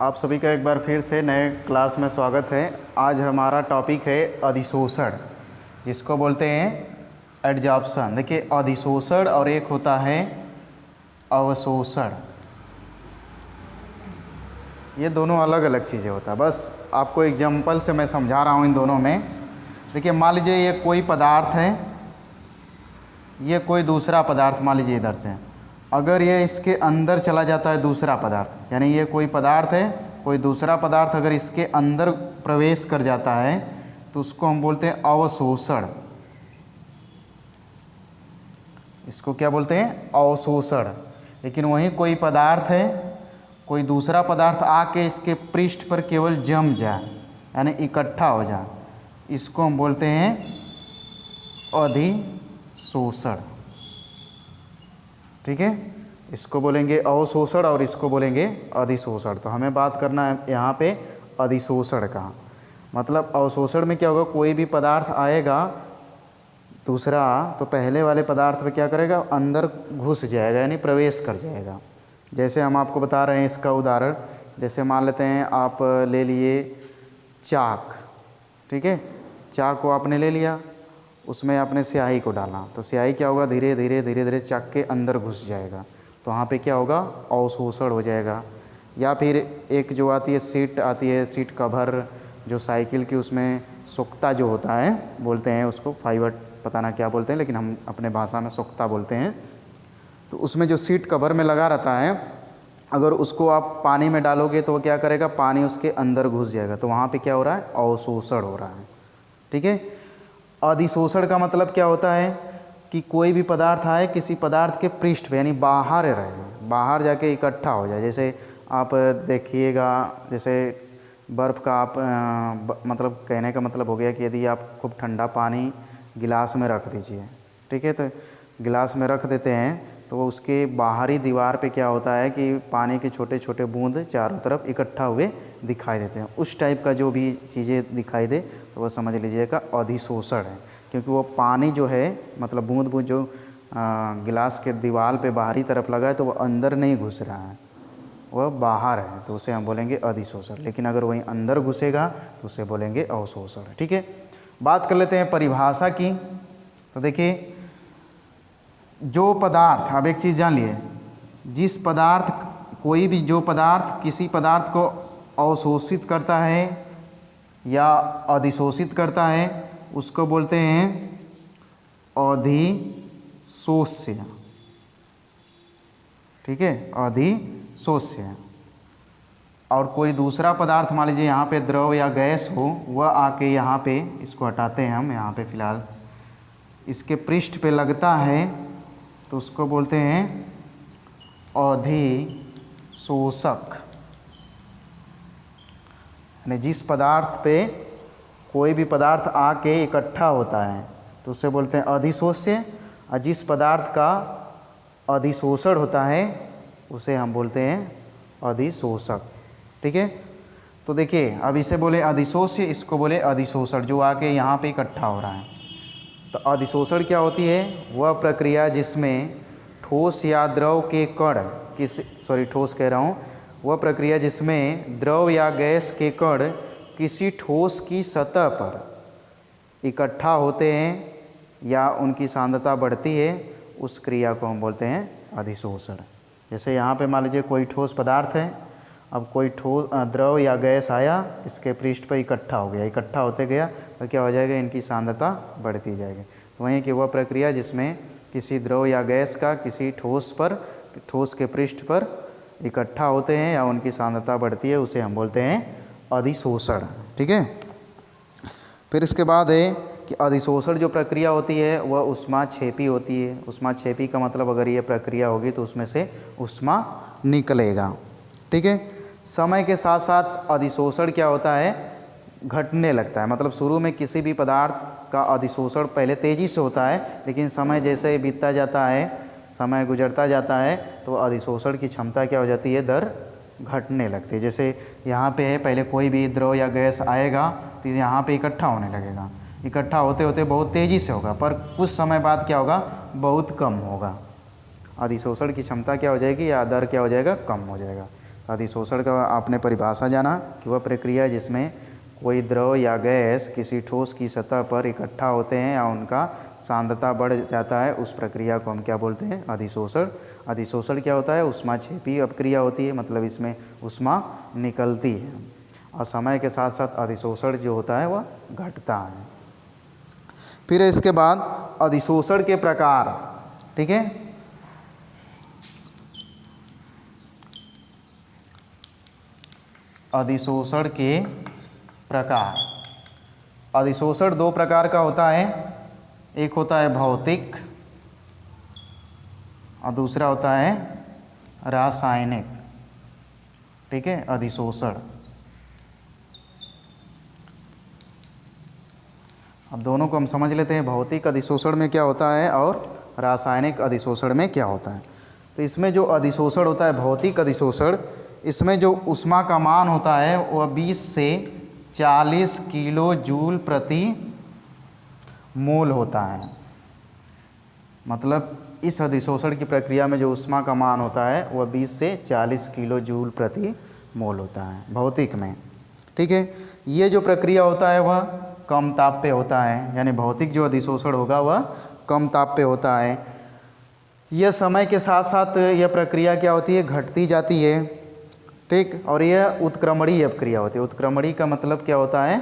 आप सभी का एक बार फिर से नए क्लास में स्वागत है। आज हमारा टॉपिक है अधिशोषण, जिसको बोलते हैं एडजॉर्प्शन। देखिए, अधिशोषण और एक होता है अवशोषण। ये दोनों अलग अलग चीज़ें होता है। बस आपको एग्जाम्पल से मैं समझा रहा हूँ इन दोनों में। देखिए, मान लीजिए ये कोई पदार्थ है, ये कोई दूसरा पदार्थ मान लीजिए इधर से, अगर ये इसके अंदर चला जाता है दूसरा पदार्थ, यानी ये कोई पदार्थ है, कोई दूसरा पदार्थ अगर इसके अंदर प्रवेश कर जाता है तो उसको हम बोलते हैं अवशोषण। इसको क्या बोलते हैं? अवशोषण। लेकिन वहीं कोई पदार्थ है, कोई दूसरा पदार्थ आके इसके पृष्ठ पर केवल जम जाए, यानी इकट्ठा हो जाए, इसको हम बोलते हैं अधिशोषण। ठीक है, इसको बोलेंगे अवशोषण और इसको बोलेंगे अधिशोषण। तो हमें बात करना है यहाँ पे अधिशोषण का। मतलब अवशोषण में क्या होगा, कोई भी पदार्थ आएगा दूसरा, तो पहले वाले पदार्थ पे क्या करेगा, अंदर घुस जाएगा, यानी प्रवेश कर जाएगा। जैसे हम आपको बता रहे हैं इसका उदाहरण, जैसे मान लेते हैं आप ले लिए चाक। ठीक है, चाक को आपने ले लिया, उसमें आपने स्याही को डाला, तो स्याही क्या होगा, धीरे धीरे चाक के अंदर घुस जाएगा, तो वहाँ पे क्या होगा, अवशोषण हो जाएगा। या फिर एक जो आती है सीट आती है, सीट कवर जो साइकिल की, उसमें सोख्ता जो होता है, बोलते हैं उसको, फाइबर पता ना क्या बोलते हैं, लेकिन हम अपने भाषा में सोख्ता बोलते हैं। तो उसमें जो सीट कवर में लगा रहता है, अगर उसको आप पानी में डालोगे तो वो क्या करेगा, पानी उसके अंदर घुस जाएगा, तो वहाँ पर क्या हो रहा है, अवशोषण हो रहा है। ठीक है, अधिशोषण का मतलब क्या होता है कि कोई भी पदार्थ आए किसी पदार्थ के पृष्ठ पे, यानी बाहर रहे, बाहर जाके इकट्ठा हो जाए। जैसे आप देखिएगा, जैसे बर्फ़ का आप मतलब कहने का मतलब हो गया कि यदि आप खूब ठंडा पानी गिलास में रख दीजिए, ठीक है, तो गिलास में रख देते हैं तो वो उसके बाहरी दीवार पे क्या होता है कि पानी के छोटे छोटे बूंद चारों तरफ इकट्ठा हुए दिखाई देते हैं। उस टाइप का जो भी चीज़ें दिखाई दे तो वह समझ लीजिएगा अधिशोषण है, क्योंकि वो पानी जो है, मतलब बूंद बूंद जो गिलास के दीवार पे बाहरी तरफ लगा है, तो वह अंदर नहीं घुस रहा है, वह बाहर है, तो उसे हम बोलेंगे अधिशोषण। लेकिन अगर वहीं अंदर घुसेगा तो उसे बोलेंगे अवशोषण। ठीक है, बात कर लेते हैं परिभाषा की। तो देखिए, जो पदार्थ, अब एक चीज़ जान लिए, जिस पदार्थ, कोई भी जो पदार्थ किसी पदार्थ को अवशोषित करता है या अधिशोषित करता है, उसको बोलते हैं अधिशोष्य। ठीक है, अधिशोष्य। और कोई दूसरा पदार्थ मान लीजिए यहाँ पे द्रव या गैस हो, वह आके यहाँ पे, इसको हटाते हैं हम यहाँ पे फिलहाल, इसके पृष्ठ पे लगता है, तो उसको बोलते हैं अधिशोषक। यानी जिस पदार्थ पे कोई भी पदार्थ आके इकट्ठा होता है तो उसे बोलते हैं अधिशोष्य, और जिस पदार्थ का अधिशोषण होता है उसे हम बोलते हैं अधिशोषक। ठीक है, तो देखिए, अब इसे बोले अधिशोष्य, इसको बोले अधिशोषण, जो आके यहाँ पे इकट्ठा हो रहा है। तो अधिशोषण क्या होती है, वह प्रक्रिया जिसमें ठोस या द्रव के कण ठोस कह रहा हूँ, वह प्रक्रिया जिसमें द्रव या गैस के कण किसी ठोस की सतह पर इकट्ठा होते हैं या उनकी सांद्रता बढ़ती है, उस क्रिया को हम बोलते हैं अधिशोषण। जैसे यहाँ पे मान लीजिए कोई ठोस पदार्थ है, अब कोई ठोस द्रव या गैस आया, इसके पृष्ठ पर इकट्ठा हो गया, इकट्ठा होते गया तो क्या हो जाएगा, इनकी सांद्रता बढ़ती जाएगी। तो वहीं की वह प्रक्रिया जिसमें किसी द्रव या गैस का किसी ठोस के पृष्ठ पर इकट्ठा होते हैं या उनकी सांद्रता बढ़ती है, उसे हम बोलते हैं अधिशोषण। ठीक है, फिर इसके बाद है कि अधिशोषण जो प्रक्रिया होती है वह ऊष्माक्षेपी होती है। ऊष्माक्षेपी का मतलब अगर ये प्रक्रिया होगी तो उसमें से ऊष्मा निकलेगा। ठीक है, समय के साथ साथ अधिशोषण क्या होता है, घटने लगता है। मतलब शुरू में किसी भी पदार्थ का अधिशोषण पहले तेज़ी से होता है, लेकिन समय जैसे बीतता जाता है, समय गुजरता जाता है, तो अधिशोषण की क्षमता क्या हो जाती है, दर घटने लगती है। जैसे यहाँ पे है, पहले कोई भी द्रव या गैस आएगा तो यहाँ पे इकट्ठा होने लगेगा, इकट्ठा होते होते बहुत तेज़ी से होगा, पर कुछ समय बाद क्या होगा, बहुत कम होगा। अधिशोषण की क्षमता क्या हो जाएगी या दर क्या हो जाएगा, कम हो जाएगा। अधिशोषण का आपने परिभाषा जाना कि वह प्रक्रिया जिसमें कोई द्रव या गैस किसी ठोस की सतह पर इकट्ठा होते हैं या उनका सांद्रता बढ़ जाता है, उस प्रक्रिया को हम क्या बोलते हैं? अधिशोषण। अधिशोषण क्या होता है? ऊष्माक्षेपी अपक्रिया होती है, मतलब इसमें ऊष्मा निकलती है और समय के साथ साथ अधिशोषण जो होता है वह घटता है। फिर इसके बाद अधिशोषण के प्रकार, ठीक है। अधिशोषण के प्रकार, अधिशोषण दो प्रकार का होता है, एक होता है भौतिक और दूसरा होता है रासायनिक, ठीक है। अधिशोषण, अब दोनों को हम समझ लेते हैं, भौतिक अधिशोषण में क्या होता है और रासायनिक अधिशोषण में क्या होता है। तो इसमें जो अधिशोषण होता है, भौतिक अधिशोषण, इसमें जो ऊष्मा का मान होता है वह 20 से 40 किलो जूल प्रति मोल होता है। मतलब इस अधिशोषण की प्रक्रिया में जो ऊष्मा का मान होता है वह 20 से 40 किलो जूल प्रति मोल होता है भौतिक में, ठीक है। ये जो प्रक्रिया होता है वह कम ताप पे होता है, यानी भौतिक जो अधिशोषण होगा वह कम ताप पे होता है। यह समय के साथ साथ यह प्रक्रिया क्या होती है? घटती जाती है, ठीक। और यह उत्क्रमणीय अपक्रिया होती है। उत्क्रमणीय का मतलब क्या होता है?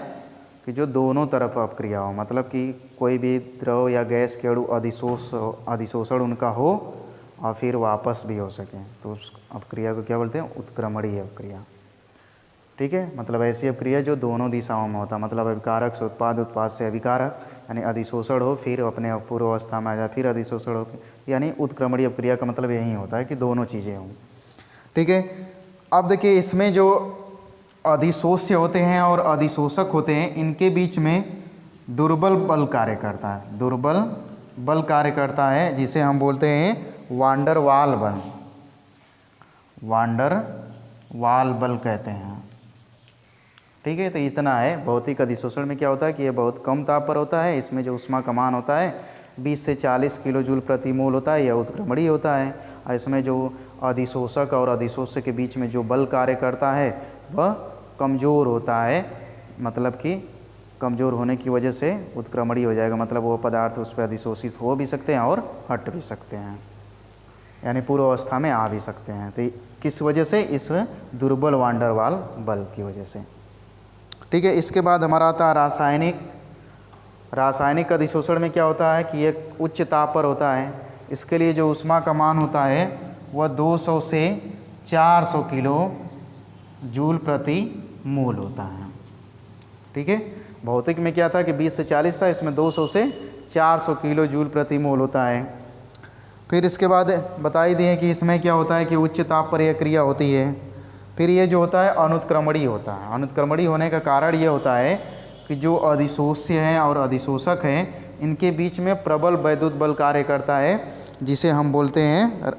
कि जो दोनों तरफ अपक्रिया हो, मतलब कि कोई भी द्रव या गैस के अणु अधिशोषण उनका हो और फिर वापस भी हो सके, तो उस अपक्रिया को क्या बोलते हैं? उत्क्रमणीय अपक्रिया, ठीक है। मतलब ऐसी अपक्रिया जो दोनों दिशाओं में होता है, मतलब अभिकारक से उत्पाद, उत्पाद से अभिकारक, यानी अधिशोषण हो फिर अपने पूर्व अवस्था में आ जाए, फिर अधिशोषण हो, यानी उत्क्रमणीय अपक्रिया का मतलब यही होता है कि दोनों चीज़ें हों, ठीक है। अब देखिए, इसमें जो अधिशोष्य होते हैं और अधिशोषक होते हैं, इनके बीच में दुर्बल बल कार्य करता है। दुर्बल बल कार्य करता है जिसे हम बोलते हैं वांडर वाल बल। वांडर वाल बल कहते हैं, ठीक है। तो इतना है। भौतिक अधिशोषण में क्या होता है कि ये बहुत कम ताप पर होता है, इसमें जो ऊष्मा का मान होता है 20 से 40 किलो जूल प्रति मोल होता है, यह उत्क्रमणीय होता है। और इसमें जो अधिशोषक और अधिशोष्य के बीच में जो बल कार्य करता है वह कमज़ोर होता है, मतलब कि कमज़ोर होने की वजह से उत्क्रमणीय हो जाएगा, मतलब वो पदार्थ उस पर अधिशोषित हो भी सकते हैं और हट भी सकते हैं, यानी पूर्व अवस्था में आ भी सकते हैं। तो किस वजह से? इस दुर्बल वांडर वाल बल की वजह से, ठीक है। इसके बाद हमारा आता है रासायनिक। रासायनिक अधिशोषण में क्या होता है कि एक उच्च ताप पर होता है। इसके लिए जो ऊष्मा का मान होता है वह 200 से 400 किलो जूल प्रति मोल होता है, ठीक है। भौतिक में क्या था कि 20 से 40 था, इसमें 200 से 400 किलो जूल प्रति मोल होता है। फिर इसके बाद बता ही दिए कि इसमें क्या होता है कि उच्च ताप पर यह क्रिया होती है। फिर ये जो होता है अनुत्क्रमणीय होता है। अनुत्क्रमणीय होने का कारण ये होता है कि जो अधिशोष्य हैं और अधिशोषक हैं, इनके बीच में प्रबल वैद्युत बल कार्य करता है, जिसे हम बोलते हैं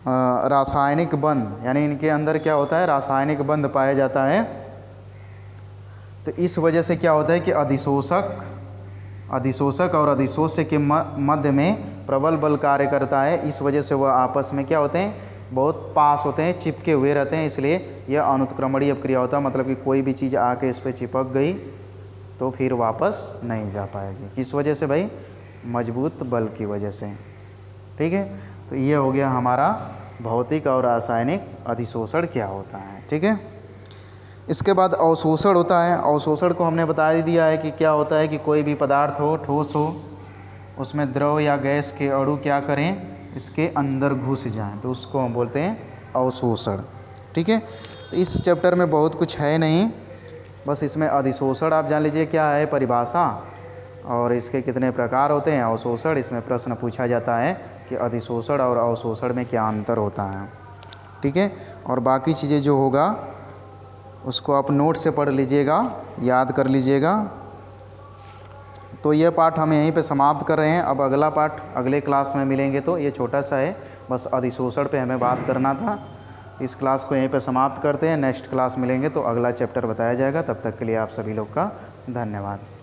रासायनिक बंध, यानी इनके अंदर क्या होता है? रासायनिक बंध पाया जाता है। तो इस वजह से क्या होता है कि अधिशोषक और अधिशोष्य के मध्य में प्रबल बल कार्य करता है। इस वजह से वह आपस में क्या होते हैं? बहुत पास होते हैं, चिपके हुए रहते हैं, इसलिए यह अनुत्क्रमणीय अपक्रिया होता है। मतलब कि कोई भी चीज़ आके इस पर चिपक गई तो फिर वापस नहीं जा पाएगी। किस वजह से भाई? मजबूत बल की वजह से, ठीक है। तो ये हो गया हमारा भौतिक और रासायनिक अधिशोषण क्या होता है, ठीक है। इसके बाद अवशोषण होता है। अवशोषण को हमने बता ही दिया है कि क्या होता है कि कोई भी पदार्थ हो, ठोस हो, उसमें द्रव या गैस के अणु क्या करें? इसके अंदर घुस जाएं, तो उसको हम बोलते हैं अवशोषण, ठीक है। तो इस चैप्टर में बहुत कुछ है नहीं, बस इसमें अधिशोषण आप जान लीजिए क्या है परिभाषा और इसके कितने प्रकार होते हैं। अवशोषण, इसमें प्रश्न पूछा जाता है कि अधिशोषण और अवशोषण में क्या अंतर होता है, ठीक है। और बाकी चीज़ें जो होगा उसको आप नोट से पढ़ लीजिएगा, याद कर लीजिएगा। तो ये पाठ हम यहीं पे समाप्त कर रहे हैं। अब अगला पाठ अगले क्लास में मिलेंगे, तो ये छोटा सा है, बस अधिशोषण पे हमें बात करना था। इस क्लास को यहीं पे समाप्त करते हैं। नेक्स्ट क्लास मिलेंगे तो अगला चैप्टर बताया जाएगा। तब तक के लिए आप सभी लोग का धन्यवाद।